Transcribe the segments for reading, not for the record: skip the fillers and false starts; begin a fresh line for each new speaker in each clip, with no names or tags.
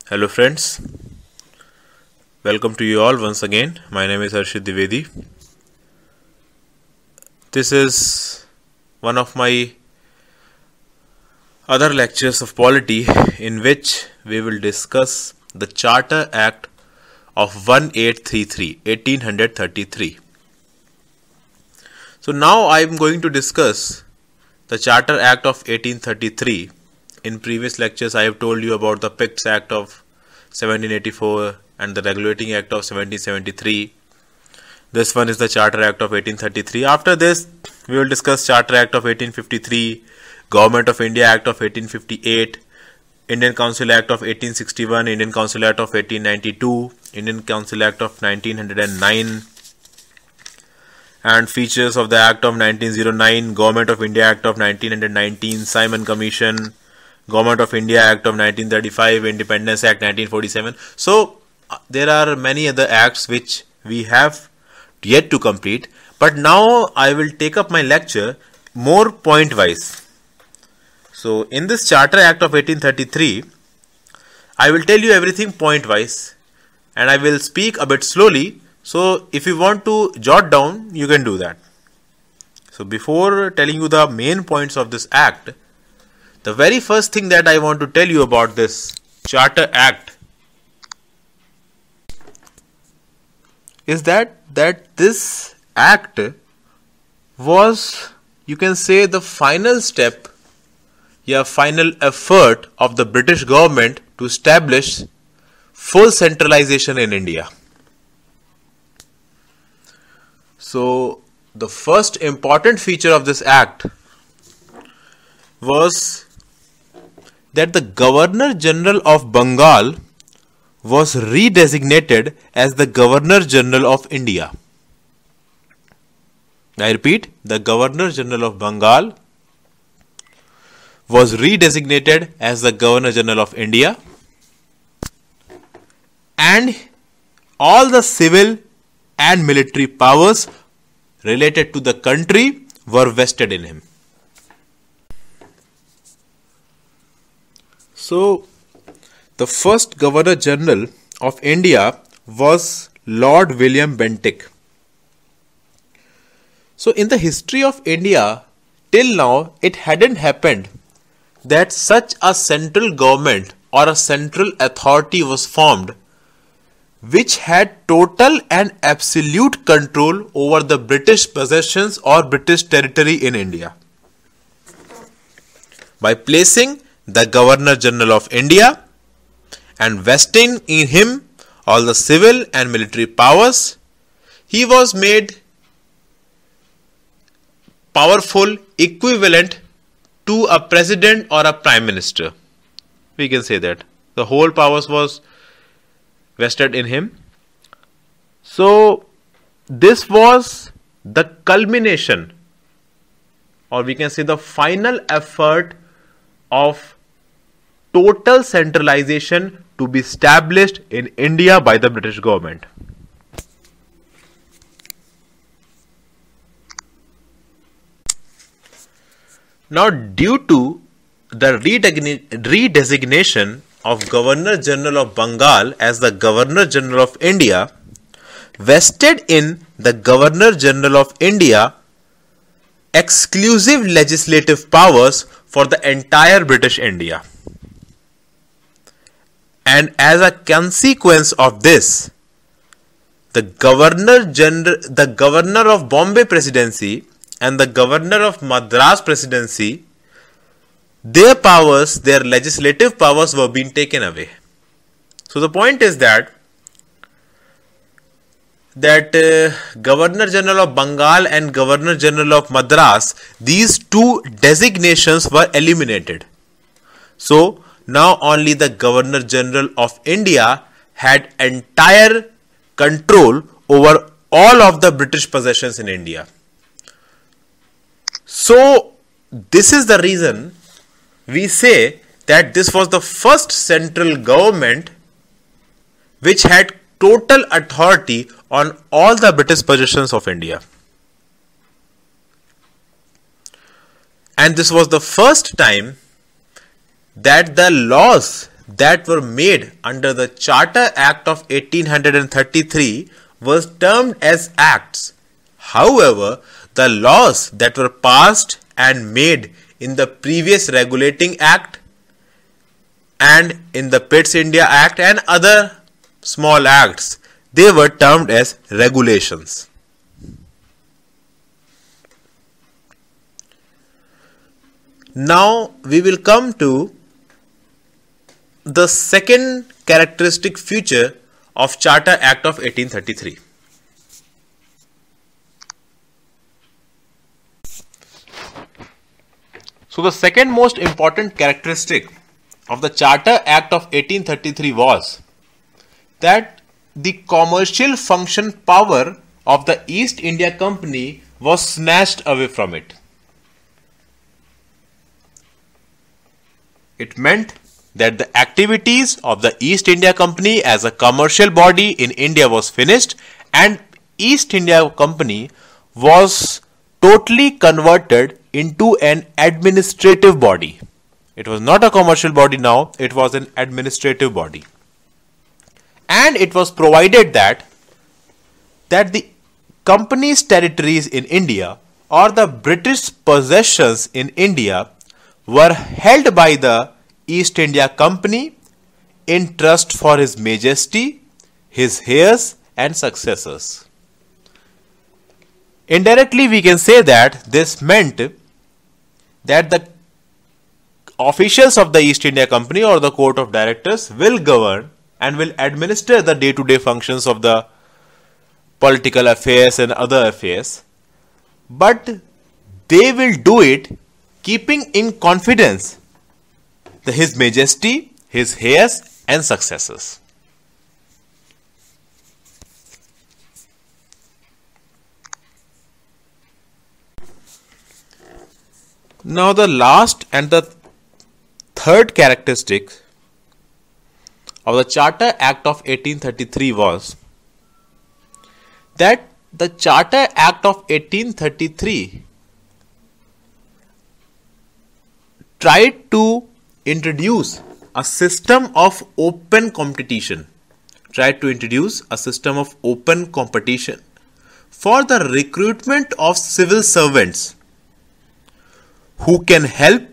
Hello friends, welcome to you all once again. My name is Harshit Dwivedi. This is one of my other lectures of polity in which we will discuss the Charter Act of 1833. So now I am going to discuss the Charter Act of 1833. In previous lectures I have told you about the Picts Act of 1784 and the Regulating Act of 1773. This one is the Charter Act of 1833. After this we will discuss Charter Act of 1853, Government of India Act of 1858, Indian Council Act of 1861, Indian Council Act of 1892, Indian Council Act of 1909, and features of the Act of 1909, Government of India Act of 1919, Simon Commission, Government of India Act of 1935, Independence Act 1947. So there are many other acts which we have yet to complete, but now I will take up my lecture more point wise. So in this Charter Act of 1833, I will tell you everything point wise and I will speak a bit slowly. So if you want to jot down, you can do that. So before telling you the main points of this act, the very first thing that I want to tell you about this Charter Act is that this act was, you can say, the final step, final effort of the British government to establish full centralization in India. So the first important feature of this act was that the Governor General of Bengal was redesignated as the Governor General of India. I repeat, the Governor General of Bengal was redesignated as the Governor General of India, and all the civil and military powers related to the country were vested in him. So, the first Governor General of India was Lord William Bentinck. So, in the history of India, till now, it hadn't happened that such a central government or a central authority was formed which had total and absolute control over the British possessions or British territory in India. By placing the Governor General of India and vesting in him all the civil and military powers, he was made powerful equivalent to a president or a prime minister. We can say that the whole powers was vested in him. So this was the culmination, or we can say the final effort of total centralization to be established in India by the British government. Now, due to the redesignation of Governor General of Bengal as the Governor General of India, vested in the Governor General of India exclusive legislative powers for the entire British India. And as a consequence of this, the Governor of Bombay Presidency and the Governor of Madras Presidency, their legislative powers were being taken away. So the point is that Governor General of Bengal and Governor General of Madras, these two designations were eliminated. So now only the Governor General of India had entire control over all of the British possessions in India. So this is the reason we say that this was the first central government which had total authority on all the British possessions of India. And this was the first time that the laws that were made under the Charter Act of 1833 was termed as acts. However, the laws that were passed and made in the previous Regulating Act and in the Pitt's India Act and other small acts, they were termed as regulations. Now we will come to the second characteristic feature of Charter Act of 1833. So the second most important characteristic of the Charter Act of 1833 was that the commercial function power of the East India Company was snatched away from it. It meant that the activities of the East India Company as a commercial body in India was finished, and East India Company was totally converted into an administrative body. It was not a commercial body now, it was an administrative body. And it was provided that the company's territories in India or the British possessions in India were held by the East India Company in trust for His Majesty, his heirs and successors. Indirectly, we can say that this meant that the officials of the East India Company or the Court of Directors will govern and will administer the day-to-day functions of the political affairs and other affairs, but they will do it keeping in confidence His Majesty, his heirs and successors. Now the last and the third characteristic of the Charter Act of 1833 was that the Charter Act of 1833 tried to introduce a system of open competition, for the recruitment of civil servants who can help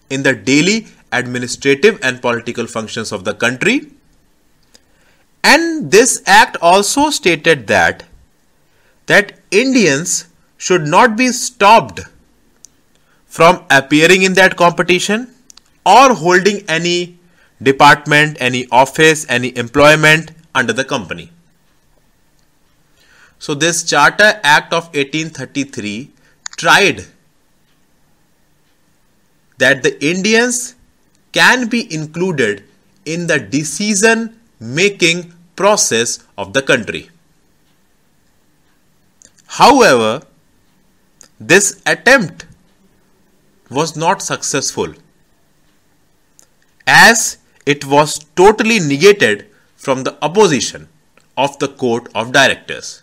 in the daily administrative and political functions of the country. And this act also stated that Indians should not be stopped from appearing in that competition or holding any department, any office, any employment under the company. So this Charter Act of 1833 tried that the Indians can be included in the decision making process of the country. However, this attempt was not successful, as it was totally negated from the opposition of the Court of Directors.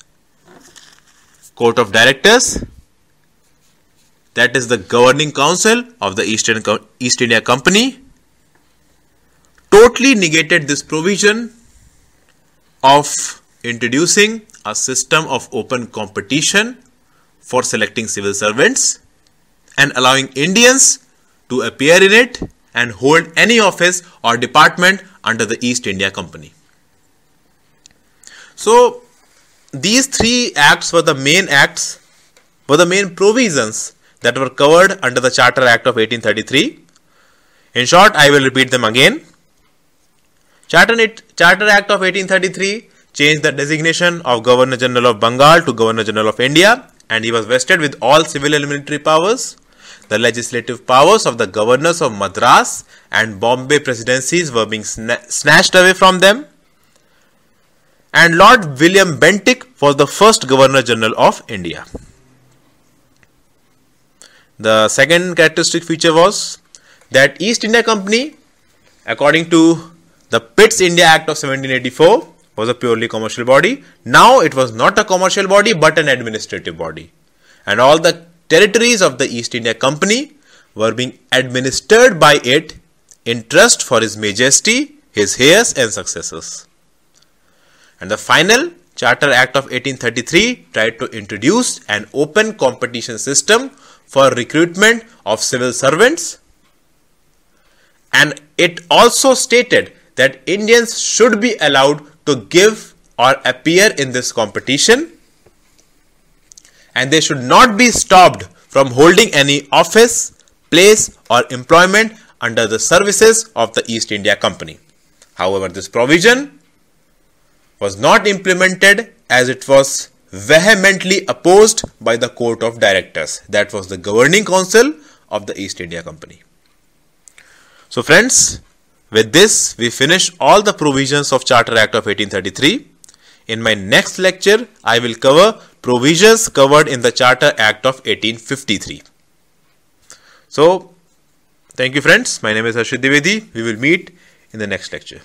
Court of Directors, that is the governing council of the East India Company, totally negated this provision of introducing a system of open competition for selecting civil servants and allowing Indians to appear in it and hold any office or department under the East India Company. So these three acts were the main provisions that were covered under the Charter Act of 1833. In short, I will repeat them again. Charter Act of 1833 changed the designation of Governor General of Bengal to Governor General of India, and he was vested with all civil and military powers. The legislative powers of the governors of Madras and Bombay presidencies were being snatched away from them. And Lord William Bentinck was the first Governor General of India. The second characteristic feature was that East India Company, according to the Pitt's India Act of 1784, was a purely commercial body. Now it was not a commercial body but an administrative body. And all the territories of the East India Company were being administered by it in trust for His Majesty, his heirs and successors. And the final Charter Act of 1833 tried to introduce an open competition system for recruitment of civil servants, and it also stated that Indians should be allowed to give or appear in this competition, and they should not be stopped from holding any office, place or employment under the services of the East India Company. However, this provision was not implemented as it was vehemently opposed by the Court of Directors, that was the governing council of the East India Company. So friends, with this we finish all the provisions of Charter Act of 1833. In my next lecture, I will cover provisions covered in the Charter Act of 1853. So, thank you friends. My name is Harshit Dwivedi. We will meet in the next lecture.